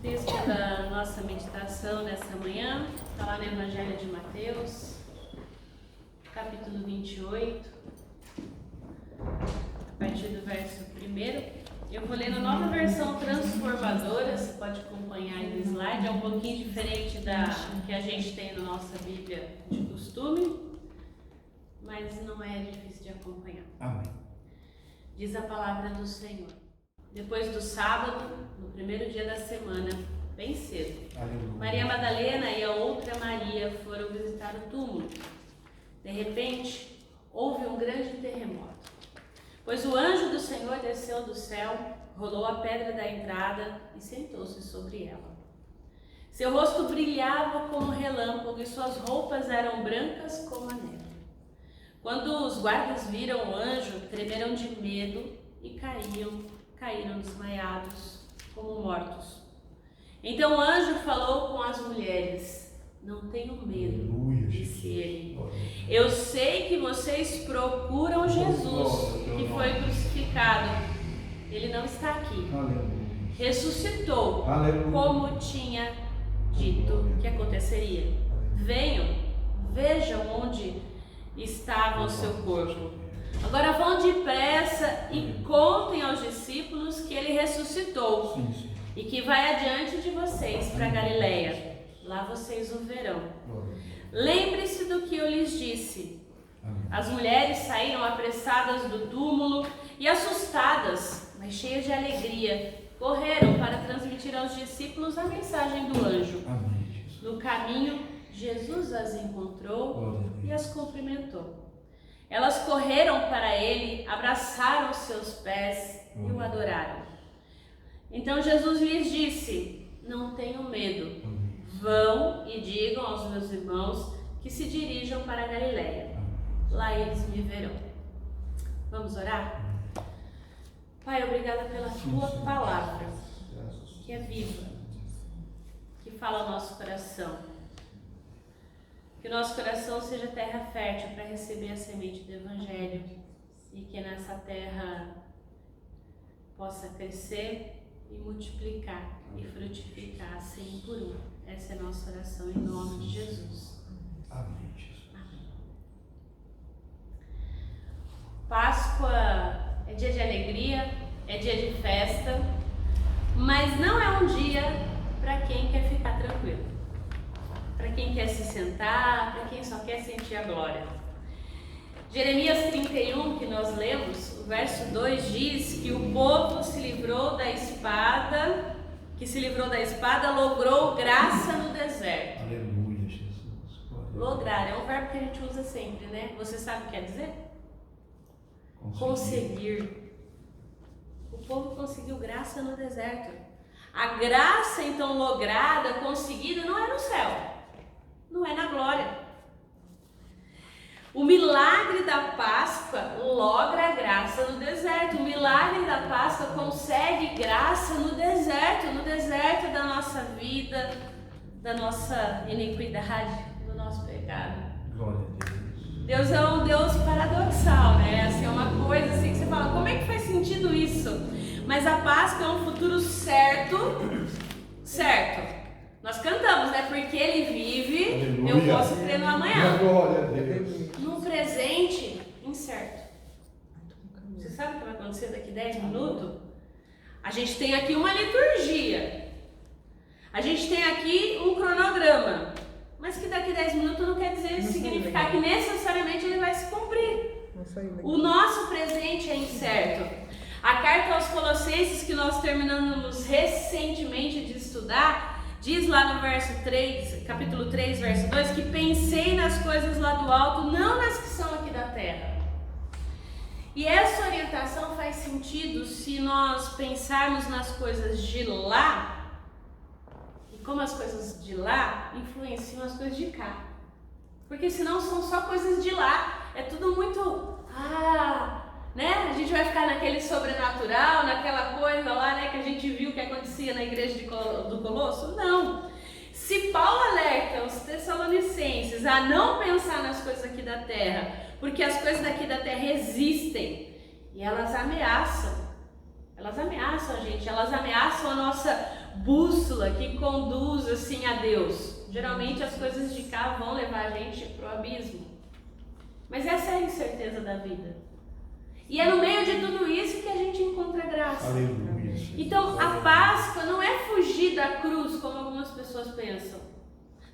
texto da nossa meditação nessa manhã está lá no Evangelho de Mateus, capítulo 28, a partir do verso 1. Eu vou ler na nova versão transformadora, você pode acompanhar aí no slide, é um pouquinho diferente da que a gente tem na nossa Bíblia de costume, mas não é difícil de acompanhar. Amém. Diz a palavra do Senhor. Depois do sábado, no primeiro dia da semana, bem cedo, Aleluia. Maria Madalena e a outra Maria foram visitar o túmulo. De repente, houve um grande terremoto, pois o anjo do Senhor desceu do céu, rolou a pedra da entrada e sentou-se sobre ela. Seu rosto brilhava como relâmpago e suas roupas eram brancas como a neve. Quando os guardas viram o anjo, tremeram de medo e caíram desmaiados como mortos. Então o anjo falou com as mulheres: "Não tenham medo", Aleluia, disse ele. Jesus. "Eu sei que vocês procuram Jesus, que foi crucificado. Ele não está aqui. Aleluia. Ressuscitou, Aleluia. como tinha dito que aconteceria. Venham, vejam onde estava o seu corpo. Agora vão depressa e contem aos discípulos que ele ressuscitou Sim, sim. e que vai adiante de vocês para Galileia. Lá vocês o verão. Glória. Lembre-se do que eu lhes disse." Amém. As mulheres saíram apressadas do túmulo e assustadas, mas cheias de alegria, correram para transmitir aos discípulos a mensagem do anjo. Amém, Jesus. No caminho, Jesus as encontrou Glória a Deus. e as cumprimentou. Elas correram para ele, abraçaram os seus pés e o adoraram. Então Jesus lhes disse: "Não tenham medo. Amém. Vão e digam aos meus irmãos que se dirijam para a Galileia. Lá eles me verão." Vamos orar? Pai, obrigada pela tua palavra, que é viva, que fala ao nosso coração. Que o nosso coração seja terra fértil para receber a semente do Evangelho e que nessa terra possa crescer e multiplicar e frutificar 100 por 1. Essa é a nossa oração em nome de Jesus. Amém, Jesus. Páscoa é dia de alegria, é dia de festa, mas não é um dia para quem quer ficar tranquilo. Para quem quer se sentar, para quem só quer sentir a glória. Jeremias 31, que nós lemos, o verso 2 diz que o povo se livrou da espada, logrou graça no deserto. Aleluia, Jesus. Glória a Deus. Lograr é um verbo que a gente usa sempre, né? Você sabe o que quer dizer? Conseguir. O povo conseguiu graça no deserto. A graça então lograda, conseguida, não é no céu. Não é na glória. O milagre da Páscoa logra a graça no deserto. O milagre da Páscoa consegue graça no deserto da nossa vida, da nossa iniquidade, do nosso pecado. Glória a Deus. Deus é um Deus paradoxal, né? Assim, é uma coisa assim que você fala, como é que faz sentido isso? Mas a Páscoa é um futuro certo. Nós cantamos, né? Porque Ele vive, Aleluia. eu posso crer no amanhã. Glória a Deus. No presente, incerto. Você sabe o que vai acontecer daqui 10 minutos? A gente tem aqui uma liturgia. A gente tem aqui um cronograma. Mas que daqui 10 minutos não quer dizer, significar que necessariamente ele vai se cumprir. O nosso presente é incerto. A carta aos Colossenses, que nós terminamos recentemente de estudar, diz lá no verso 3, capítulo 3, verso 2, que pensei nas coisas lá do alto, não nas que são aqui da terra. E essa orientação faz sentido se nós pensarmos nas coisas de lá, e como as coisas de lá influenciam as coisas de cá. Porque senão são só coisas de lá, é tudo muito, né? A gente vai ficar naquele sobrenatural, naquela coisa lá, né, que a gente viu que acontecia na igreja do Colosso. Não. Se Paulo alerta os Tessalonicenses a não pensar nas coisas aqui da terra, porque as coisas daqui da terra existem e elas ameaçam a gente, elas ameaçam a nossa bússola que conduz assim a Deus. Geralmente as coisas de cá vão levar a gente para o abismo. Mas essa é a incerteza da vida. E é no meio de tudo isso que a gente encontra graça. Aleluia. Então a Páscoa não é fugir da cruz, como algumas pessoas pensam.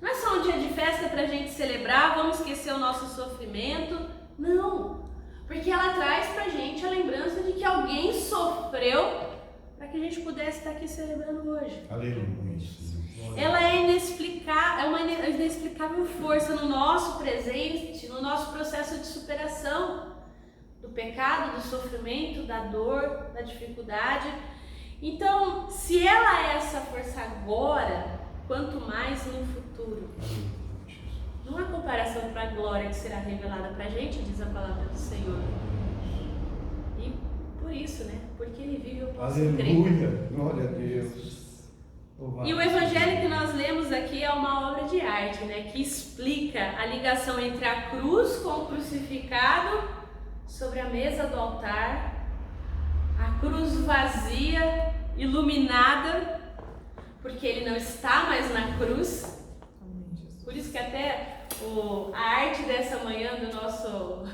Não é só um dia de festa para a gente celebrar, vamos esquecer o nosso sofrimento. Não, porque ela traz para a gente a lembrança de que alguém sofreu para que a gente pudesse estar aqui celebrando hoje. Aleluia. Ela é inexplicável, é uma inexplicável força no nosso presente, no nosso processo de superação do pecado, do sofrimento, da dor, da dificuldade. Então, se ela é essa força agora, quanto mais no futuro. Não há comparação para a glória que será revelada para a gente, diz a palavra do Senhor. E por isso, né? Porque Ele vive, eu posso crer. Aleluia, glória a Deus. E o evangelho que nós lemos aqui é uma obra de arte, né? Que explica a ligação entre a cruz com o crucificado sobre a mesa do altar, a cruz vazia, iluminada, porque Ele não está mais na cruz. Por isso que até a arte dessa manhã do nosso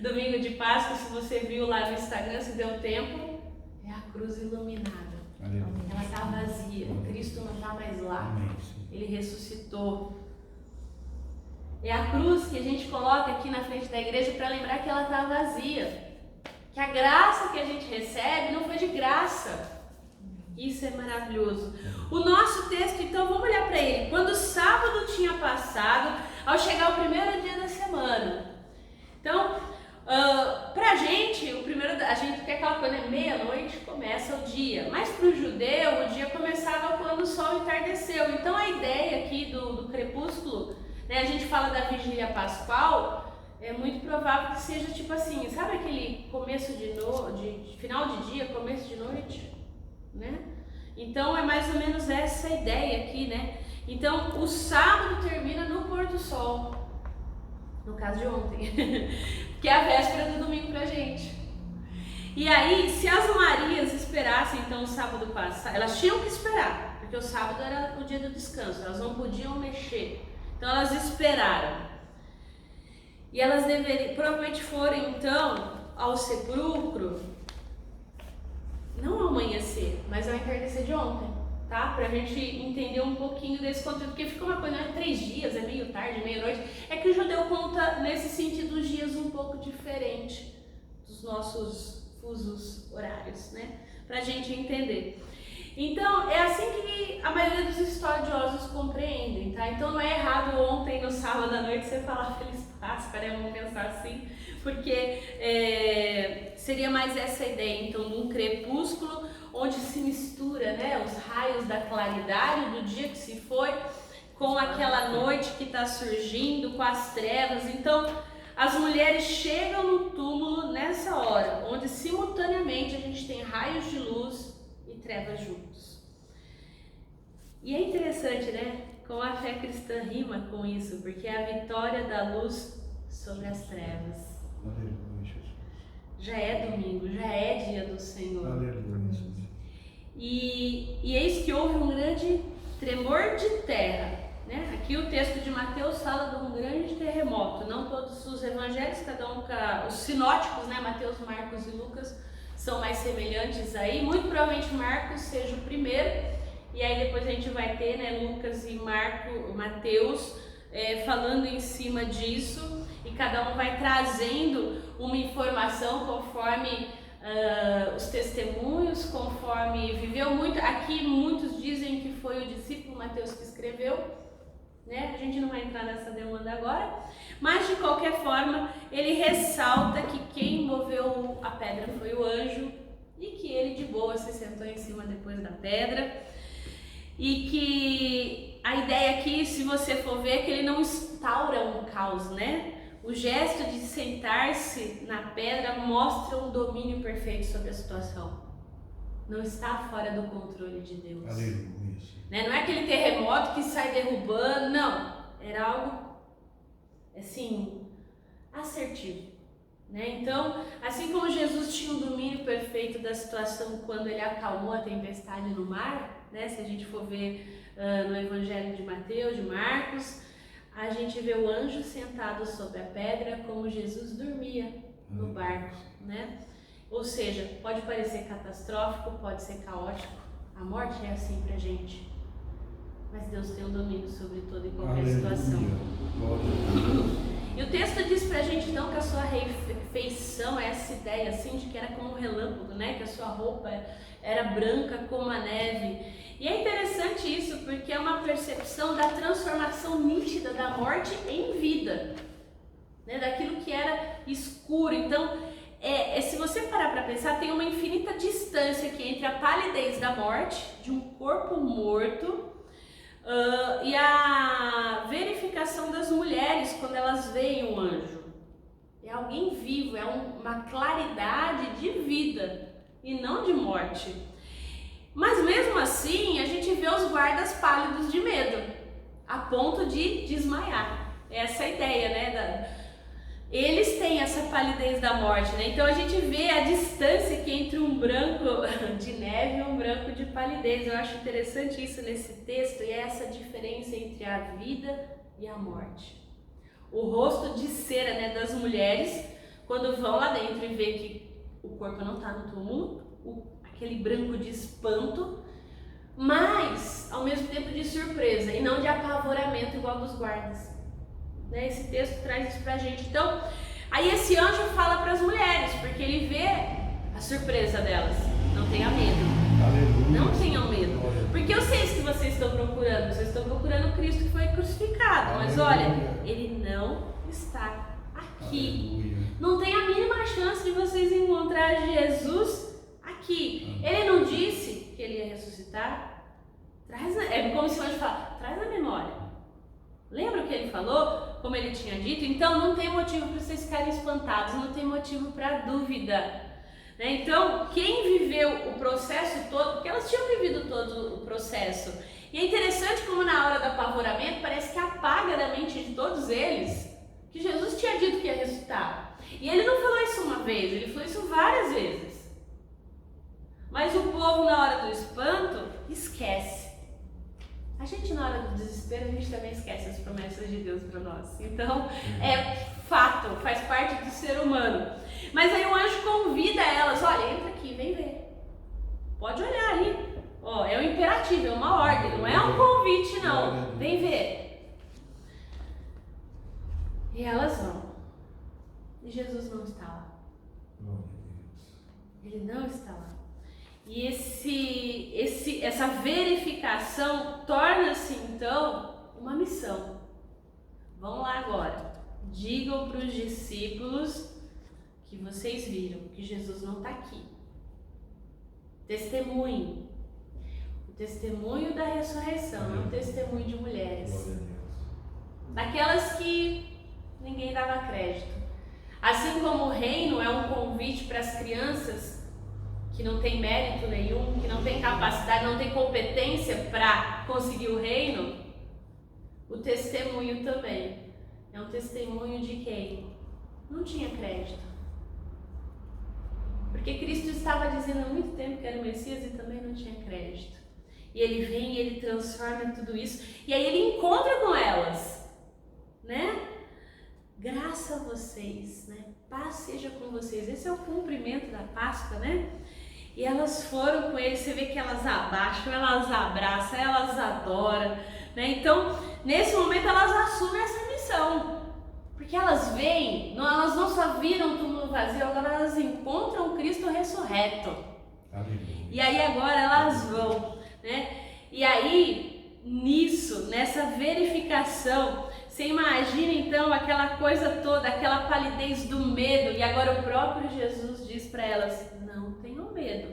domingo de Páscoa, se você viu lá no Instagram, se deu tempo, é a cruz iluminada. Ela está vazia, Cristo não está mais lá, Ele ressuscitou. É a cruz que a gente coloca aqui na frente da igreja para lembrar que ela está vazia, que a graça que a gente recebe não foi de graça. Isso é maravilhoso. O nosso texto, então, vamos olhar para ele. Quando o sábado tinha passado, ao chegar o primeiro dia da semana. Então, pra gente, a gente quer aquela coisa, né? Meia-noite começa o dia. Mas para o judeu, o dia começava quando o sol entardeceu. Então, a ideia aqui do crepúsculo, né? A gente fala da vigília pascual, é muito provável que seja tipo assim, sabe aquele começo de final de dia, começo de noite? Né? Então é mais ou menos essa ideia aqui, né? Então o sábado termina no pôr do sol, no caso de ontem, que é a véspera do domingo pra gente. E aí, se as Marias esperassem então o sábado passar, elas tinham que esperar, porque o sábado era o dia do descanso, elas não podiam mexer. Então elas esperaram. E elas provavelmente foram então ao sepulcro, não ao amanhecer, mas ao entardecer de ontem, tá? Pra gente entender um pouquinho desse conteúdo, porque fica uma coisa, não é 3 dias, é meio tarde, meia-noite. É que o judeu conta nesse sentido os dias um pouco diferente dos nossos fusos horários, né? Pra gente entender. Então, é assim que a maioria dos estudiosos compreendem, tá? Então não é errado ontem, no sábado à noite, você falar Feliz Páscoa, né? Vamos pensar assim, porque seria mais essa ideia, então, de um crepúsculo onde se mistura, né? Os raios da claridade do dia que se foi com aquela noite que está surgindo, com as trevas. Então, as mulheres chegam no túmulo nessa hora, onde simultaneamente a gente tem raios de luz e trevas juntos. E é interessante, né? Como a fé cristã rima com isso, porque é a vitória da luz sobre as trevas. Aleluia, Jesus. Já é domingo, já é dia do Senhor. Aleluia, Jesus. E eis que houve um grande tremor de terra, né? Aqui o texto de Mateus fala de um grande terremoto. Não todos os evangelhos, cada um, os sinóticos, né? Mateus, Marcos e Lucas, são mais semelhantes aí. Muito provavelmente Marcos seja o primeiro, e aí depois a gente vai ter, né, Lucas e Mateus falando em cima disso, e cada um vai trazendo uma informação conforme os testemunhos, conforme viveu muito. Aqui muitos dizem que foi o discípulo Mateus que escreveu, né? A gente não vai entrar nessa demanda agora, mas de qualquer forma ele ressalta que quem moveu a pedra foi o anjo e que ele de boa se sentou em cima depois da pedra, e que a ideia aqui, se você for ver, é que ele não instaura um caos, né? O gesto de sentar-se na pedra mostra um domínio perfeito sobre a situação. Não está fora do controle de Deus. Aleluia. Né? Não é aquele terremoto que sai derrubando, não. Era algo, assim, assertivo. Né? Então, assim como Jesus tinha um domínio perfeito da situação quando ele acalmou a tempestade no mar, né? Se a gente for ver no Evangelho de Mateus, de Marcos, a gente vê o anjo sentado sobre a pedra como Jesus dormia no barco, né? Ou seja, pode parecer catastrófico, pode ser caótico. A morte é assim pra gente. Mas Deus tem o domínio sobre toda e qualquer situação. E o texto diz pra gente então que a sua refeição é essa ideia assim de que era como um relâmpago, né? Que a sua roupa era branca como a neve. E é interessante isso porque é uma percepção da transformação nítida da morte em vida, né? Daquilo que era escuro. Então, se você parar para pensar, tem uma infinita distância aqui entre a palidez da morte, de um corpo morto, e a verificação das mulheres quando elas veem um anjo. É alguém vivo, é uma claridade de vida e não de morte. Mas mesmo assim, a gente vê os guardas pálidos de medo, a ponto de desmaiar. Essa é a ideia, né? Eles têm essa palidez da morte, né? Então a gente vê a distância aqui entre um branco de neve e um branco de palidez. Eu acho interessante isso nesse texto, e é essa diferença entre a vida e a morte. O rosto de cera, né, das mulheres, quando vão lá dentro e vê que o corpo não está no túmulo, aquele branco de espanto, mas ao mesmo tempo de surpresa e não de apavoramento igual dos guardas. Esse texto traz isso pra gente. Então, aí esse anjo fala para as mulheres, porque ele vê a surpresa delas. Não tenha medo. Aleluia. Não tenham medo. Porque eu sei isso que vocês estão procurando. Vocês estão procurando Cristo que foi crucificado. Mas olha, ele não está aqui. Aleluia. Não tem a mínima chance de vocês encontrar Jesus aqui. Ele não disse que ele ia ressuscitar? É como se o anjo fala, traz a memória. Lembra o que ele falou? Como ele tinha dito? Então não tem motivo para vocês ficarem espantados, não tem motivo para dúvida. Então, quem viveu o processo todo, porque elas tinham vivido todo o processo, e é interessante como na hora do apavoramento parece que apaga da mente de todos eles que Jesus tinha dito que ia ressuscitar. E ele não falou isso uma vez, ele falou isso várias vezes. Mas o povo na hora do espanto esquece. A gente na hora do desespero, a gente também esquece as promessas de Deus para nós. Então, é fato, faz parte do ser humano. Mas aí o anjo convida elas, olha, entra aqui, vem ver. Pode olhar aí. É um imperativo, é uma ordem, não é um convite não. Vem ver. E elas vão. E Jesus não está lá. Ele não está lá. E essa verificação torna-se então uma missão. Vão lá agora, digam para os discípulos que vocês viram que Jesus não está aqui. Testemunho. O testemunho da ressurreição, não o testemunho de mulheres. Daquelas que ninguém dava crédito. Assim como o reino é um convite para as crianças que não tem mérito nenhum, que não tem capacidade, não tem competência para conseguir o reino, o testemunho também é um testemunho de quem não tinha crédito. Porque Cristo estava dizendo há muito tempo que era o Messias e também não tinha crédito. E ele vem e ele transforma tudo isso, e aí ele encontra com elas, né? Graça a vocês, né? Paz seja com vocês. Esse é o cumprimento da Páscoa, né? E elas foram com ele, você vê que elas abaixam, elas abraçam, elas adoram, né? Então, nesse momento elas assumem essa missão, porque elas veem, elas não só viram o túmulo vazio, agora elas encontram Cristo ressurreto. Aleluia. E aí agora elas vão, né? E aí, nisso, nessa verificação, você imagina então aquela coisa toda, aquela palidez do medo, e agora o próprio Jesus diz para elas, não tenham medo.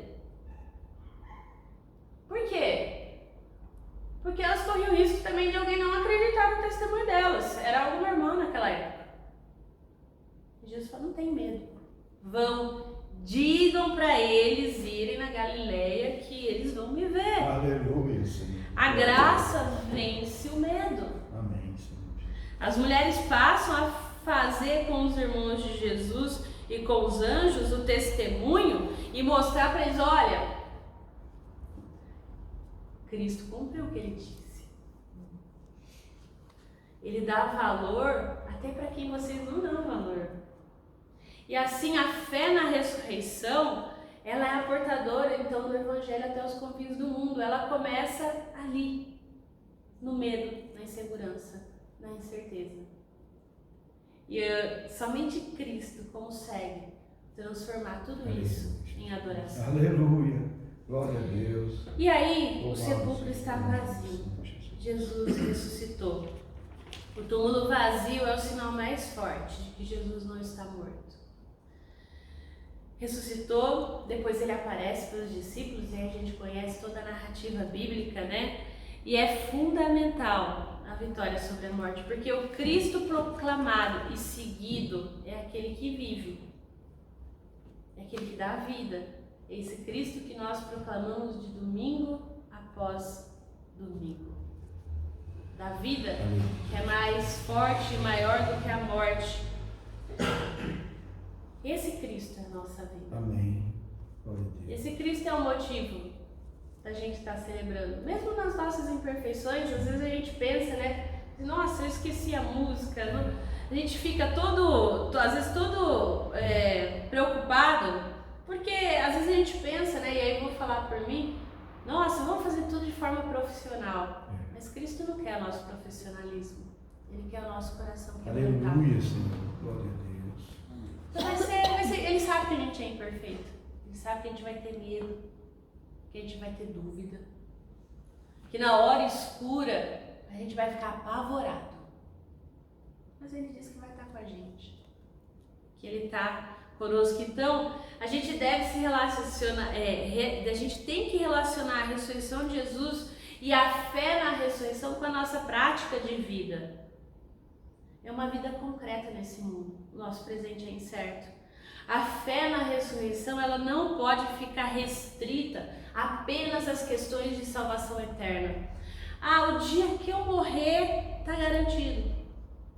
Por quê? Porque elas corriam o risco também de alguém não acreditar no testemunho delas, era algo normal naquela época. E Jesus fala, não tem medo, vão, digam para eles irem na Galileia que eles vão me ver. Aleluia, Senhor. A graça vence o medo. Amém, Senhor. As mulheres passam a fazer com os irmãos de Jesus e com os anjos o testemunho e mostrar para eles, olha, Cristo cumpriu o que ele disse. Ele dá valor até para quem vocês não dão valor. E assim a fé na ressurreição, ela é a portadora então do evangelho até os confins do mundo. Ela começa ali, no medo, na insegurança, na incerteza. E somente Cristo consegue transformar tudo isso em adoração. Aleluia. Glória a Deus. E aí, o Louvado sepulcro seja está o nome do vazio. Senhor Jesus. Jesus ressuscitou. O túmulo vazio é o sinal mais forte de que Jesus não está morto. Ressuscitou, depois ele aparece para os discípulos, e aí a gente conhece toda a narrativa bíblica, né? E é fundamental a vitória sobre a morte, porque o Cristo proclamado e seguido é aquele que vive, é aquele que dá a vida. É esse Cristo que nós proclamamos de domingo após domingo. Da vida, que é mais forte e maior do que a morte. Esse Cristo é a nossa vida. Amém. Glória a Deus. Esse Cristo é o motivo da gente estar celebrando. Mesmo nas nossas imperfeições, às vezes a gente pensa, né? Nossa, eu esqueci a música. Não? A gente fica às vezes todo preocupado, porque às vezes a gente pensa, né? E aí eu vou falar por mim, nossa, vamos fazer tudo de forma profissional. Mas Cristo não quer o nosso profissionalismo. Ele quer o nosso coração quebrantado. Aleluia, Senhor. Glória a Deus. Então vai ser, ele sabe que a gente é imperfeito. Ele sabe que a gente vai ter medo, que a gente vai ter dúvida, que na hora escura a gente vai ficar apavorado. Mas ele diz que vai estar com a gente, que ele está conosco. Então a gente deve se relacionar, a gente tem que relacionar a ressurreição de Jesus e a fé na ressurreição com a nossa prática de vida. É uma vida concreta nesse mundo. O nosso presente é incerto. A fé na ressurreição, ela não pode ficar restrita apenas às questões de salvação eterna. Ah, o dia que eu morrer está garantido.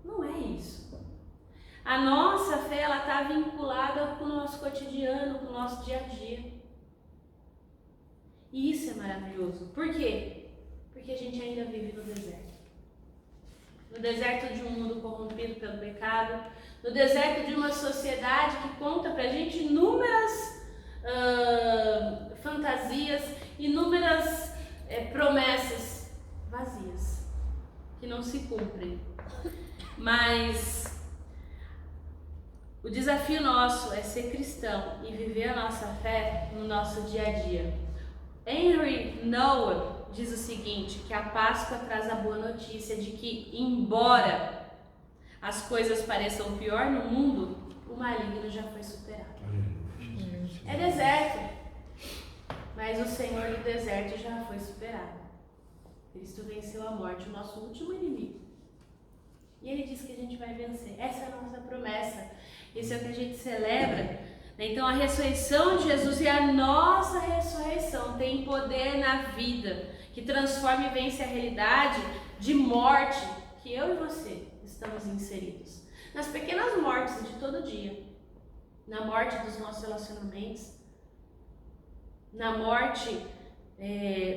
Não é isso. A nossa fé, ela está vinculada com o nosso cotidiano, com o nosso dia a dia. E isso é maravilhoso. Por quê? Porque a gente ainda vive no deserto. No deserto de um mundo corrompido pelo pecado, no deserto de uma sociedade que conta pra gente inúmeras fantasias, inúmeras promessas vazias, que não se cumprem. Mas o desafio nosso é ser cristão e viver a nossa fé no nosso dia a dia. Henry Nouwen diz o seguinte, que a Páscoa traz a boa notícia de que, embora as coisas pareçam pior no mundo, o maligno já foi superado. É deserto, mas o Senhor do deserto já foi superado. Cristo venceu a morte, o nosso último inimigo. E Ele diz que a gente vai vencer. Essa é a nossa promessa. Isso é o que a gente celebra. Então a ressurreição de Jesus e a nossa ressurreição tem poder na vida, que transforma e vence a realidade de morte que eu e você estamos inseridos. Nas pequenas mortes de todo dia, na morte dos nossos relacionamentos, na morte,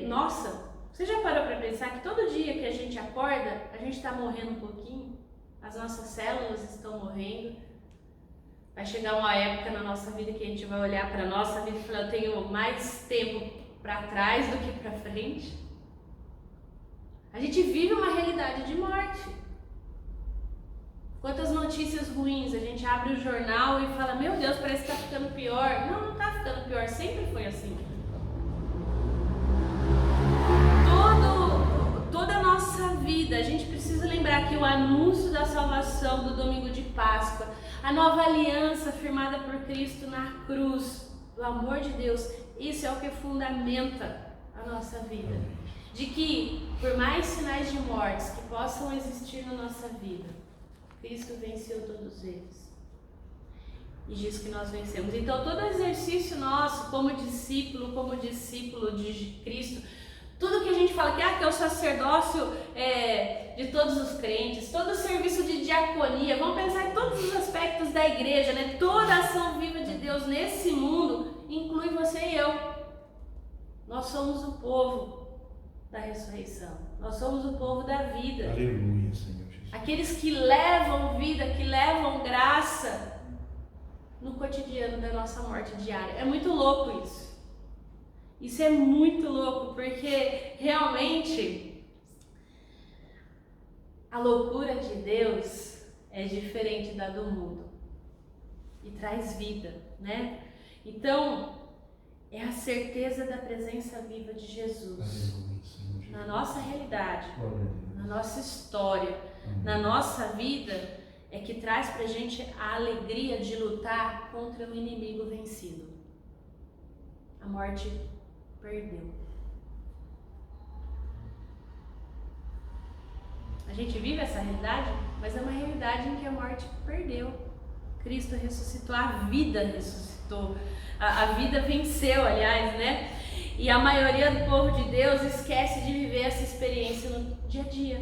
nossa, você já parou para pensar que todo dia que a gente acorda, a gente está morrendo um pouquinho? As nossas células estão morrendo. Vai chegar uma época na nossa vida que a gente vai olhar para a nossa vida e falar, eu tenho mais tempo para trás do que para frente. A gente vive uma realidade de morte. Quantas notícias ruins, a gente abre o jornal e fala, meu Deus, parece que está ficando pior. Não, não está ficando pior, sempre foi assim. Toda a nossa vida, a gente precisa lembrar que o anúncio da salvação do domingo de Páscoa, a nova aliança firmada por Cristo na cruz, do amor de Deus, isso é o que fundamenta a nossa vida. De que, por mais sinais de mortes que possam existir na nossa vida, Cristo venceu todos eles. E diz que nós vencemos. Então, todo exercício nosso, como discípulo de Cristo, tudo que a gente fala que é o sacerdócio de todos os crentes, todo o serviço de diaconia, vamos pensar em todos os aspectos da igreja, né? Toda a ação viva de Deus nesse mundo inclui você e eu. Nós somos o povo da ressurreição. Nós somos o povo da vida. Aleluia, Senhor Jesus. Aqueles que levam vida, que levam graça no cotidiano da nossa morte diária. É muito louco isso. Isso é muito louco, porque realmente a loucura de Deus é diferente da do mundo e traz vida, né? Então, é a certeza da presença viva de Jesus. Aleluia, Senhor Jesus. Na nossa realidade, Glória a Deus. na nossa história, Amém. na nossa vida, é que traz pra gente a alegria de lutar contra o inimigo vencido. A morte perdeu. A gente vive essa realidade, mas é uma realidade em que a morte perdeu. Cristo ressuscitou, a vida ressuscitou, a vida venceu, aliás, né? E a maioria do povo de Deus esquece de viver essa experiência no dia a dia.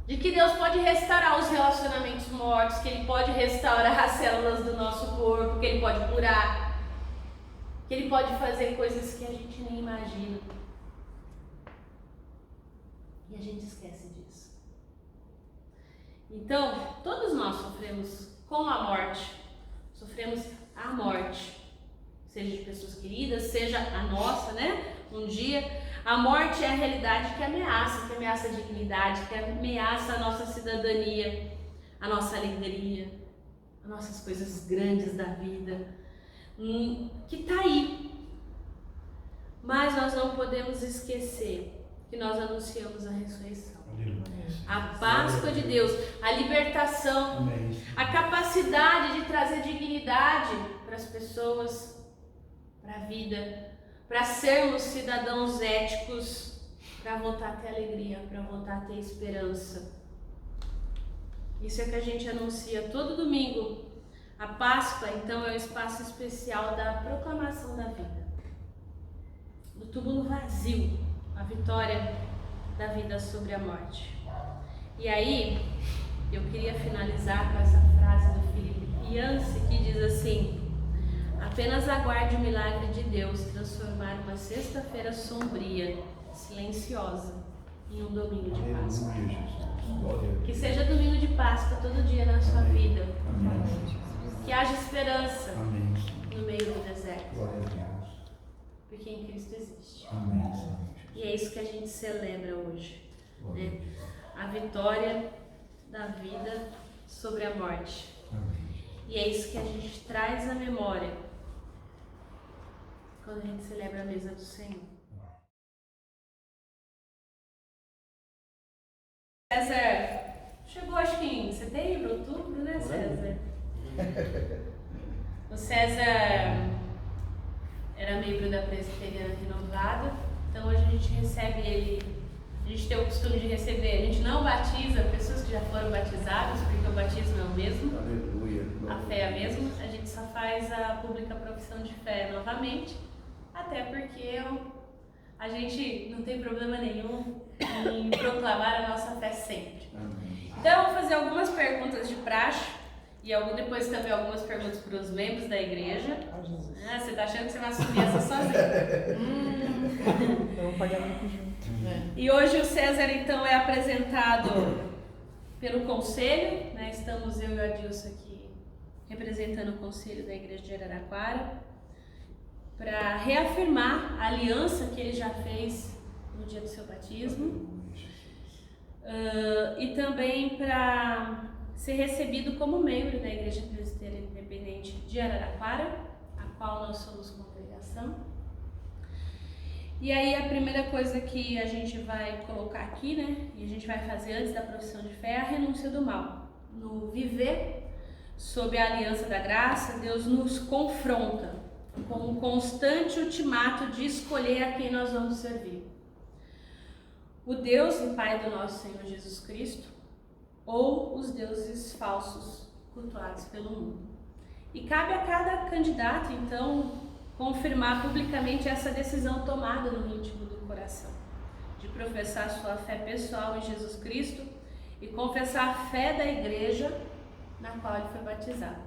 De que Deus pode restaurar os relacionamentos mortos, que Ele pode restaurar as células do nosso corpo, que Ele pode curar, que Ele pode fazer coisas que a gente nem imagina. E a gente esquece disso. Então, todos nós sofremos com a morte, sofremos a morte, seja de pessoas queridas, seja a nossa, né? Um dia, a morte é a realidade que ameaça a dignidade, que ameaça a nossa cidadania, a nossa alegria, as nossas coisas grandes da vida, que tá aí. Mas nós não podemos esquecer que nós anunciamos a ressurreição. A Páscoa de Deus, a libertação, Amém. a capacidade de trazer dignidade para as pessoas, para a vida, para sermos cidadãos éticos, para voltar a ter alegria, para voltar a ter esperança. Isso é que a gente anuncia todo domingo. A Páscoa, então, é um espaço especial da proclamação da vida. Do túmulo vazio, a vitória da vida sobre a morte. E aí, eu queria finalizar com essa frase do Filipe Yancey, que diz assim: apenas aguarde o milagre de Deus transformar uma sexta-feira sombria, silenciosa, em um domingo de Páscoa. Aleluia, Jesus. Glória a Deus. Que seja domingo de Páscoa todo dia na sua Amém. vida. Amém. Que haja esperança Amém. no meio do deserto, Glória a Deus. porque em Cristo existe. Amém, Senhor. E é isso que a gente celebra hoje, Glória a né? Deus. A vitória da vida sobre a morte. Amém. E é isso que a gente traz à memória quando a gente celebra a mesa do Senhor. César chegou acho que em setembro, outubro, né, César? O César era membro da Presbiteriana Renovada, então hoje a gente recebe ele. A gente tem o costume de receber, a gente não batiza pessoas que já foram batizadas, porque o batismo é o mesmo, Aleluia. a fé é a mesma, a gente só faz a pública profissão de fé novamente, até porque a gente não tem problema nenhum em proclamar a nossa fé sempre. Amém. Então eu vou fazer algumas perguntas de praxe e depois também algumas perguntas para os membros da igreja. Ah, você tá achando que você vai assumir essa sozinha? Vamos pagar muito junto. E hoje o César então é apresentado pelo conselho, né? Estamos eu e o Adilson aqui representando o conselho da igreja de Araraquara para reafirmar a aliança que ele já fez no dia do seu batismo e também para ser recebido como membro da Igreja Presbiteriana Independente de Araraquara, a qual nós somos congregação. E aí a primeira coisa que a gente vai colocar aqui, né, e a gente vai fazer antes da profissão de fé, é a renúncia do mal. No viver sob a aliança da graça, Deus nos confronta com um constante ultimato de escolher a quem nós vamos servir. O Deus e Pai do nosso Senhor Jesus Cristo ou os deuses falsos cultuados pelo mundo. E cabe a cada candidato, então, confirmar publicamente essa decisão tomada no íntimo do coração, de professar sua fé pessoal em Jesus Cristo e confessar a fé da igreja na qual ele foi batizado.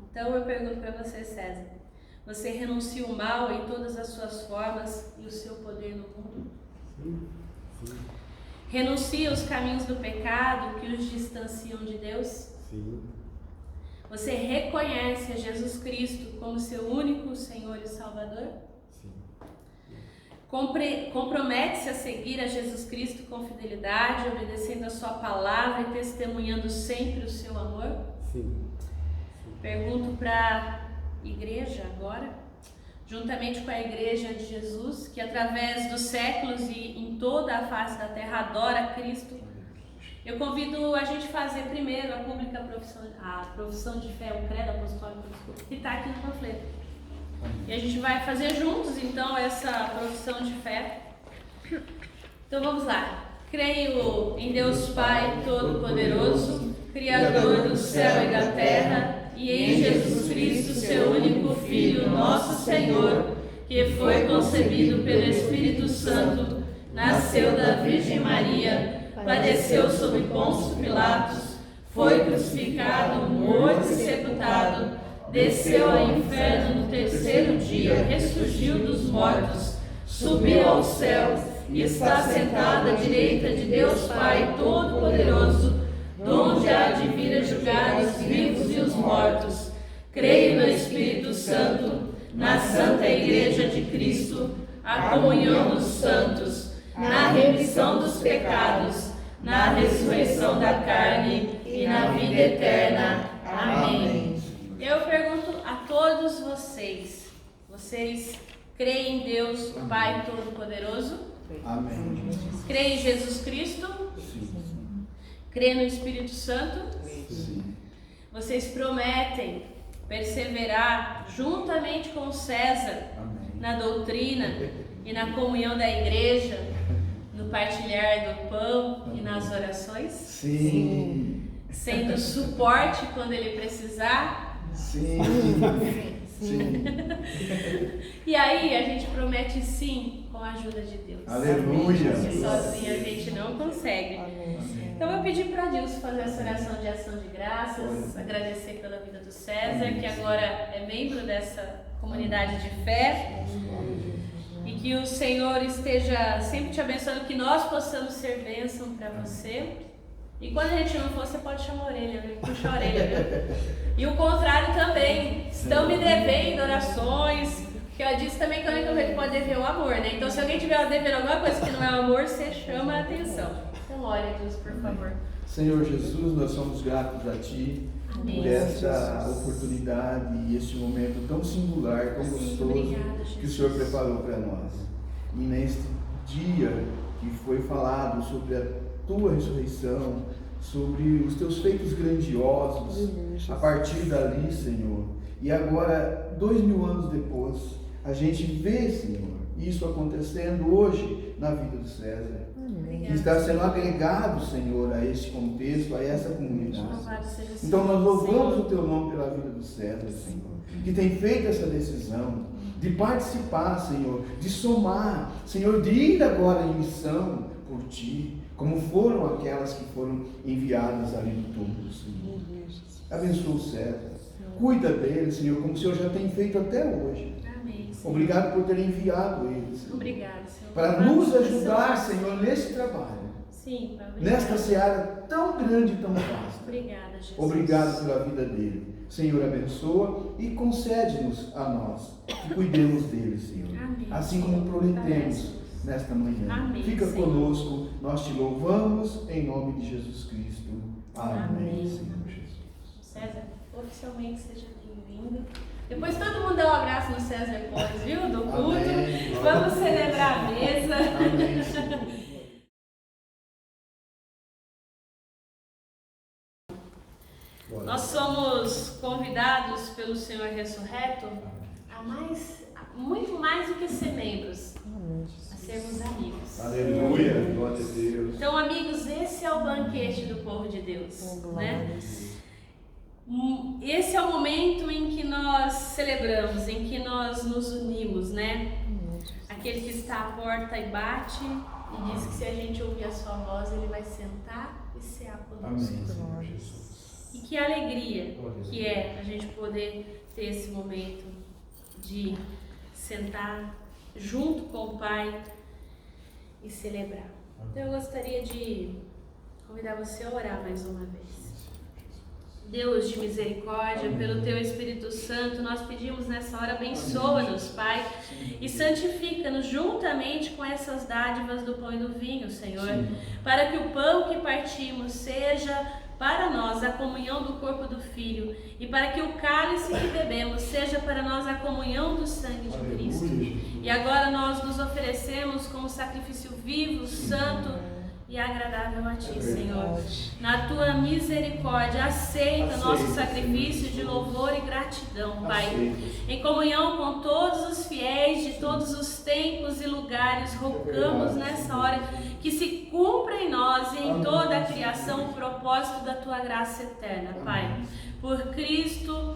Então eu pergunto para você, César, você renuncia o mal em todas as suas formas e o seu poder no mundo? Sim. Renuncia aos caminhos do pecado que os distanciam de Deus? Sim. Você reconhece a Jesus Cristo como seu único Senhor e Salvador? Sim. Compromete-se a seguir a Jesus Cristo com fidelidade, obedecendo a sua palavra e testemunhando sempre o seu amor? Sim. Pergunto para a igreja agora, juntamente com a igreja de Jesus, que através dos séculos e em toda a face da terra adora Cristo, eu convido a gente a fazer primeiro a profissão de fé, o credo apostólico, que está aqui no panfleto. E a gente vai fazer juntos, então, essa profissão de fé. Então vamos lá. Creio em Deus Pai Todo-Poderoso, Criador do céu e da terra, e em Jesus Cristo, seu único Filho, nosso Senhor, que foi concebido pelo Espírito Santo, nasceu da Virgem Maria, padeceu sob Pôncio Pilatos, foi crucificado, morto e sepultado, desceu ao inferno no terceiro dia, ressurgiu dos mortos, subiu ao céu e está sentado à direita de Deus Pai Todo-Poderoso, donde há de vir a julgar os vivos e os mortos. Creio no Espírito Santo, na Santa Igreja de Cristo, a comunhão dos santos, na remissão dos pecados, na ressurreição da carne e na vida eterna. Amém. Eu pergunto a todos vocês creem em Deus, o Pai Todo-Poderoso? Amém. Creem em Jesus Cristo? Sim. Creem no Espírito Santo? Sim. Vocês prometem perseverar juntamente com César Amém. na doutrina e na comunhão da igreja, no partilhar do pão e nas orações? Sim. Sendo suporte quando ele precisar? Sim. Sim. E aí a gente promete sim com a ajuda de Deus. Aleluia. Porque sozinho a gente não consegue. Então eu vou pedir para Deus fazer essa oração de ação de graças, agradecer pela vida do César, que agora é membro dessa comunidade de fé, e que o Senhor esteja sempre te abençoando, que nós possamos ser bênção para você. E quando a gente não for, você pode chamar a orelha, viu? Puxa a orelha, viu? E o contrário também. Estão me devendo orações. Porque ela disse também que a única coisa que pode dever é o amor, né? Então, se alguém tiver devendo alguma coisa que não é o amor, você chama a atenção. Então, ore a Deus, por favor. Senhor Jesus, nós somos gratos a Ti. Amém. Por essa oportunidade e esse momento tão singular, tão gostoso Obrigada, que o Senhor preparou para nós. E neste dia que foi falado sobre a Tua ressurreição, sobre os Teus feitos grandiosos, a partir dali, Senhor. E agora, 2000 anos depois, a gente vê, Senhor, isso acontecendo hoje na vida do César. Que está sendo agregado, Senhor, a esse contexto, a essa comunidade. Então nós louvamos o Teu nome pela vida do César, Senhor, que tem feito essa decisão de participar, Senhor, de somar, Senhor, de ir agora em missão por Ti, como foram aquelas que foram enviadas ali no túmulo, Senhor. Abençoa o César, cuida dele, Senhor, como o Senhor já tem feito até hoje. Amém, Senhor. Obrigado por ter enviado ele, Senhor. Obrigado, Senhor. Para nos ajudar, Senhor, nesse trabalho. Sim, Pai. Nesta seara tão grande e tão vasta. Obrigada, Jesus. Obrigado pela vida dele. Senhor, abençoa e concede-nos a nós que cuidemos dele, Senhor. Amém. Assim como prometemos nesta manhã. Amém, Fica Senhor. conosco, nós te louvamos em nome de Jesus Cristo. Amém, Amém. Senhor Jesus. César, oficialmente seja bem-vindo. Depois todo mundo dá um abraço no César depois, viu? Do culto. Amém. Vamos celebrar a mesa. Amém, Senhor. Nós somos convidados pelo Senhor ressurreto a muito mais do que ser membros, a sermos amigos. Aleluia, glória a Deus. Então, amigos, esse é o banquete do povo de Deus, né? Esse é o momento em que nós celebramos, em que nós nos unimos, né? Aquele que está à porta e bate e diz que se a gente ouvir a sua voz, ele vai sentar e cear conosco. Amém, Senhor Jesus. E que alegria que é a gente poder ter esse momento de sentar junto com o Pai e celebrar. Então eu gostaria de convidar você a orar mais uma vez. Deus de misericórdia, pelo Teu Espírito Santo, nós pedimos nessa hora, abençoa-nos, Pai, e santifica-nos juntamente com essas dádivas do pão e do vinho, Senhor, para que o pão que partimos seja para nós a comunhão do corpo do Filho, e para que o cálice que bebemos seja para nós a comunhão do sangue de Cristo. E agora nós nos oferecemos como sacrifício vivo, santo e agradável a Ti, Senhor. Na Tua misericórdia, aceita nosso sacrifício de louvor e gratidão, Pai. Em comunhão com todos os fiéis de todos os tempos e lugares, rogamos nessa hora que se cumpra em nós e em toda a criação o propósito da Tua graça eterna, Pai. Por Cristo,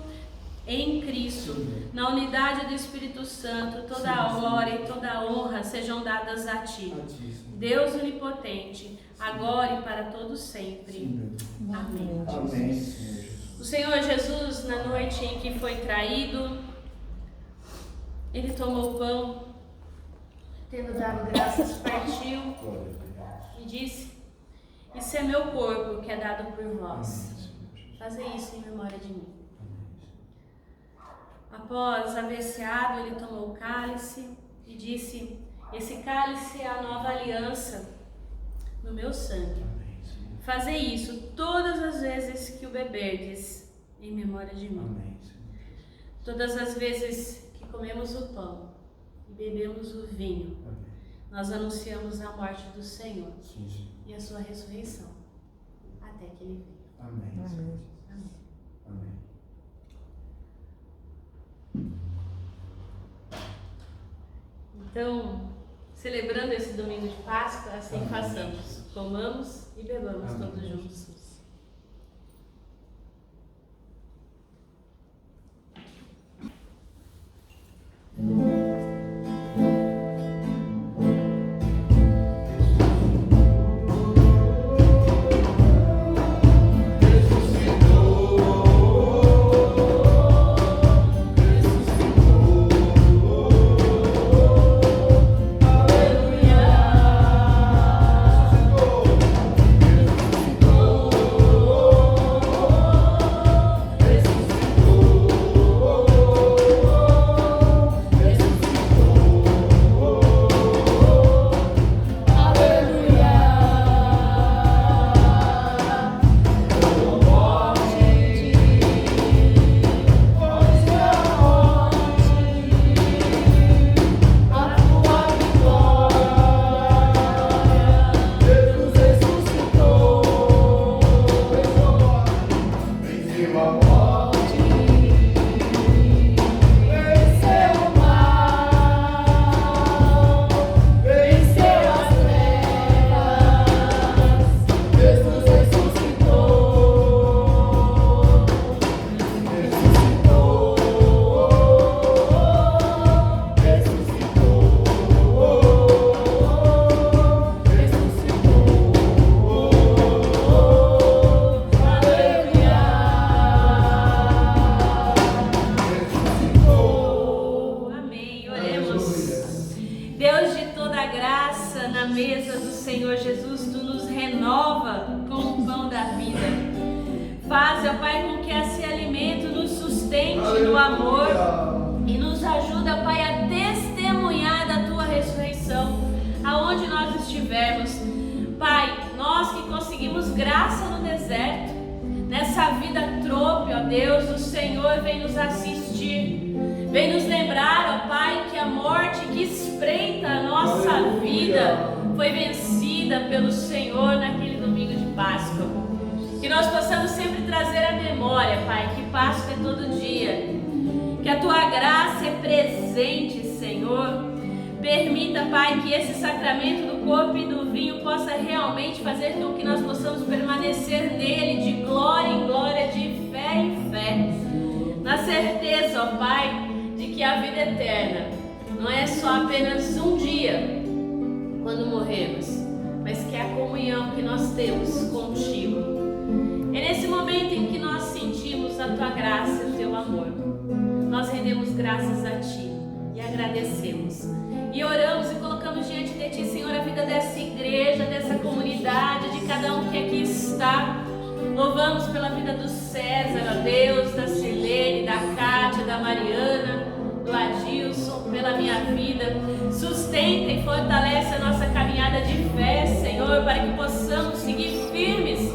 em Cristo, na unidade do Espírito Santo, toda a glória e toda a honra sejam dadas a Ti, Deus onipotente, agora e para todos sempre. Amém. Amém. O Senhor Jesus, na noite em que foi traído, Ele tomou o pão, tendo dado graças, partiu e disse: isso é meu corpo que é dado por vós. Fazei isso em memória de mim. Após haver ceado, Ele tomou o cálice e disse: esse cálice é a nova aliança no meu sangue. Fazei isso todas as vezes que o beberdes em memória de mim. Todas as vezes que comemos o pão e bebemos o vinho, nós anunciamos a morte do Senhor e a sua ressurreição até que Ele venha. Amém. Amém. Amém. Amém. Então, celebrando esse domingo de Páscoa, assim façamos. Comamos e bebamos todos juntos. Faz, ó Pai, com que esse alimento nos sustente no amor e nos ajuda, Pai, a testemunhar da Tua ressurreição aonde nós estivermos. Pai, nós que conseguimos graça no deserto, nessa vida trope, ó Deus, o Senhor vem nos assistir, vem nos lembrar, ó Pai, que a morte que espreita a nossa vida foi vencida pelo Senhor naquele domingo de Páscoa. Que nós possamos sempre trazer à memória, Pai, que Páscoa é todo dia, que a Tua graça é presente, Senhor. Permita, Pai, que esse sacramento do corpo e do vinho possa realmente fazer com que nós possamos permanecer nele de glória em glória, de fé em fé, na certeza, ó Pai, de que a vida eterna não é só apenas um dia quando morremos, mas que é a comunhão que nós temos contigo. É nesse momento em que nós sentimos a Tua graça e o Teu amor, nós rendemos graças a Ti e agradecemos. E oramos e colocamos diante de de Ti, Senhor, a vida dessa igreja, dessa comunidade, de cada um que aqui está. Louvamos pela vida do César, ó Deus, da Silene, da Kátia, da Mariana, do Adilson, pela minha vida. Sustenta e fortalece a nossa caminhada de fé, Senhor, para que possamos seguir firmes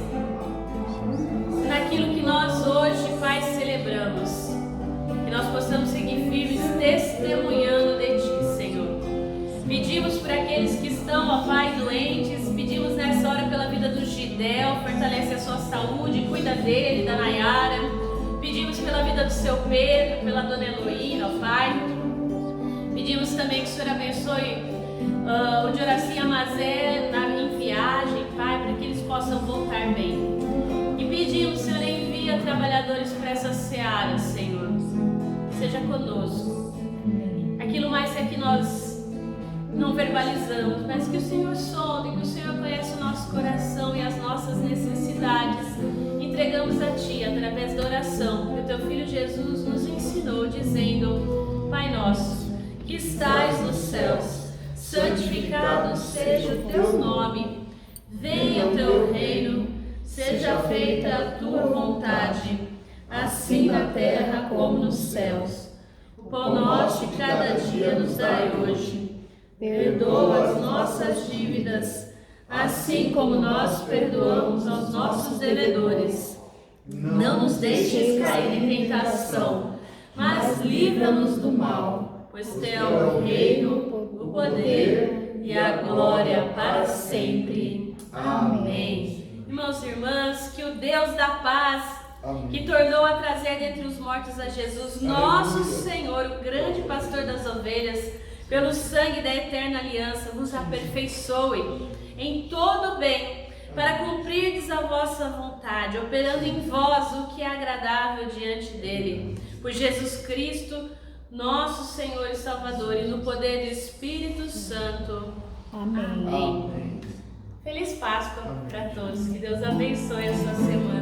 naquilo que nós hoje, Pai, celebramos. Que nós possamos seguir firmes testemunhando de Ti, Senhor. Pedimos por aqueles que estão, ó Pai, doentes. Pedimos nessa hora pela vida do Gidel, fortalece a sua saúde, cuida dele, da Nayara. Pedimos pela vida do seu Pedro, pela dona Heloína, ó Pai. Pedimos também que o Senhor abençoe o Dioraci Amazé em viagem, Pai, para que eles possam voltar bem. E pedimos, Senhor, envia trabalhadores para essa seara, Senhor. Seja conosco. Aquilo mais que nós não verbalizamos, mas que o Senhor sonde, que o Senhor conhece o nosso coração e as nossas necessidades. Entregamos a Ti através da oração que o Teu Filho Jesus nos ensinou, dizendo: Pai nosso, que estais nos céus, santificado seja o Teu nome. Venha o Teu reino, seja feita a Tua vontade, assim na terra como nos céus. O pão nosso de cada dia nos dai hoje. Perdoa as nossas dívidas, assim como nós perdoamos aos nossos devedores. Não nos deixes cair em tentação, mas livra-nos do mal, pois Teu é o reino, o poder e a glória para sempre. Amém. Irmãos e irmãs, que o Deus da paz, que tornou a trazer dentre os mortos a Jesus, nosso Senhor, o grande pastor das ovelhas, pelo sangue da eterna aliança, vos aperfeiçoe em todo o bem, para cumprirdes a vossa vontade, operando em vós o que é agradável diante dele. Por Jesus Cristo, nosso Senhor e Salvador, e no poder do Espírito Santo. Amém. Feliz Páscoa para todos. Que Deus abençoe a sua semana.